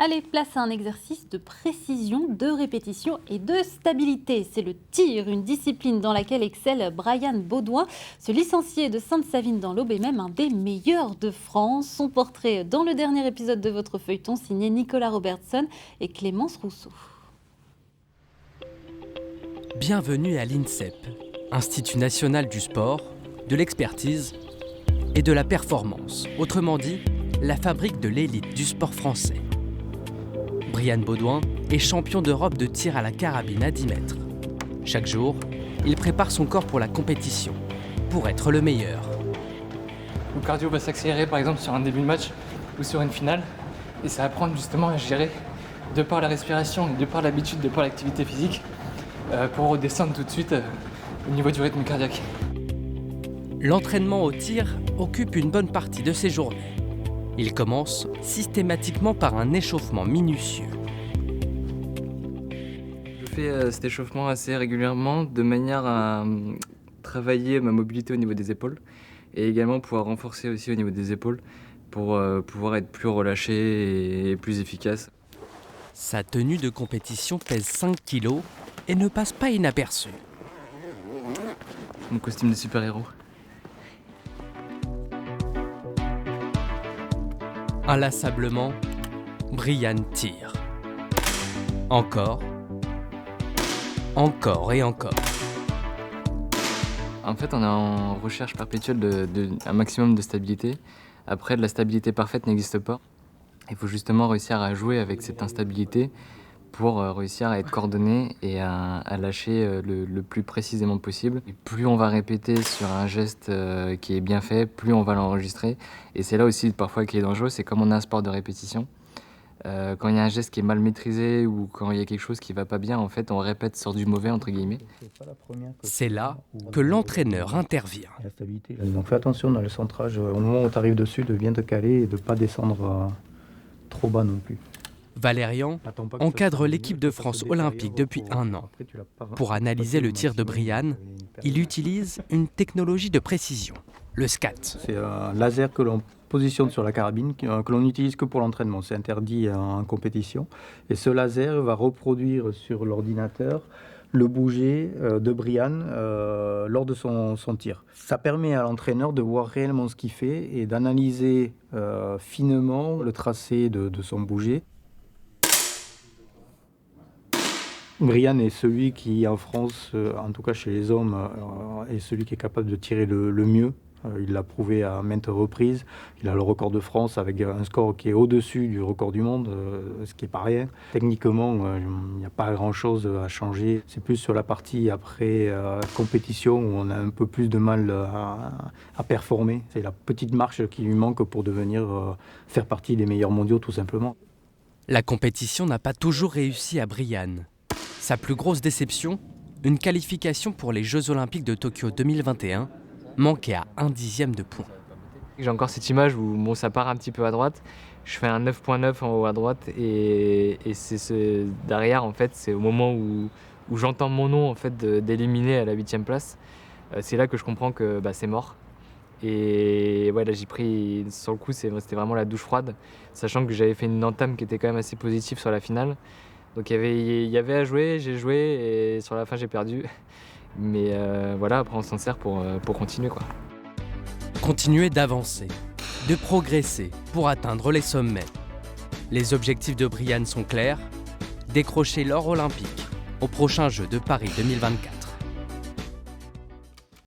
Allez, place à un exercice de précision, de répétition et de stabilité. C'est le tir, une discipline dans laquelle excelle Brian Baudouin. Ce licencié de Sainte-Savine dans l'Aube est même un des meilleurs de France. Son portrait dans le dernier épisode de votre feuilleton signé Nicolas Robertson et Clémence Rousseau. Bienvenue à l'INSEP, Institut national du sport, de l'expertise et de la performance. Autrement dit, la fabrique de l'élite du sport français. Brian Baudouin est champion d'Europe de tir à la carabine à 10 mètres. Chaque jour, il prépare son corps pour la compétition, pour être le meilleur. Le cardio va s'accélérer par exemple sur un début de match ou sur une finale et ça va apprendre justement à gérer de par la respiration et de par l'habitude, de par l'activité physique pour redescendre tout de suite au niveau du rythme cardiaque. L'entraînement au tir occupe une bonne partie de ses journées. Il commence systématiquement par un échauffement minutieux. Je fais cet échauffement assez régulièrement de manière à travailler ma mobilité au niveau des épaules et également pouvoir renforcer aussi au niveau des épaules pour pouvoir être plus relâché et plus efficace. Sa tenue de compétition pèse 5 kg et ne passe pas inaperçue. Mon costume de super-héros. Inlassablement, Brian tire. Encore et encore. En fait, on est en recherche perpétuelle d'un maximum de stabilité. Après, de la stabilité parfaite n'existe pas. Il faut justement réussir à jouer avec cette instabilité pour réussir à être coordonné et à lâcher le plus précisément possible. Et plus on va répéter sur un geste qui est bien fait, plus on va l'enregistrer. Et c'est là aussi parfois qui est dangereux, c'est comme on a un sport de répétition. Quand il y a un geste qui est mal maîtrisé ou quand il y a quelque chose qui ne va pas bien, en fait, on répète sur du mauvais, entre guillemets. C'est là que l'entraîneur intervient. Donc fais attention dans le centrage, au moment où tu arrives dessus, de bien te caler et de ne pas descendre trop bas non plus. Valérian encadre l'équipe de France olympique depuis 1 an. Pour analyser le tir de Brian, il utilise une technologie de précision, le SCAT. C'est un laser que l'on positionne sur la carabine, que l'on n'utilise que pour l'entraînement. C'est interdit en compétition. Et ce laser va reproduire sur l'ordinateur le bouger de Brian lors de son tir. Ça permet à l'entraîneur de voir réellement ce qu'il fait et d'analyser finement le tracé de son bouger. Brian est celui qui, en France, en tout cas chez les hommes, est celui qui est capable de tirer le mieux. Il l'a prouvé à maintes reprises. Il a le record de France avec un score qui est au-dessus du record du monde, ce qui n'est pas rien. Techniquement, il n'y a pas grand-chose à changer. C'est plus sur la partie après compétition où on a un peu plus de mal à performer. C'est la petite marche qui lui manque pour devenir faire partie des meilleurs mondiaux, tout simplement. La compétition n'a pas toujours réussi à Brian. Sa plus grosse déception, une qualification pour les Jeux Olympiques de Tokyo 2021, manquait à 1/10 de point. J'ai encore cette image où ça part un petit peu à droite, je fais un 9.9 en haut à droite et c'est derrière en fait, c'est au moment où j'entends mon nom en fait d'éliminer à la 8e place, c'est là que je comprends que c'est mort. Et ouais, là j'ai pris sur le coup, c'était vraiment la douche froide, sachant que j'avais fait une entame qui était quand même assez positive sur la finale. Donc il y avait à jouer, j'ai joué et sur la fin j'ai perdu. Mais voilà, après on s'en sert pour continuer quoi. Continuer d'avancer, de progresser pour atteindre les sommets. Les objectifs de Brian sont clairs, décrocher l'or olympique au prochain Jeux de Paris 2024.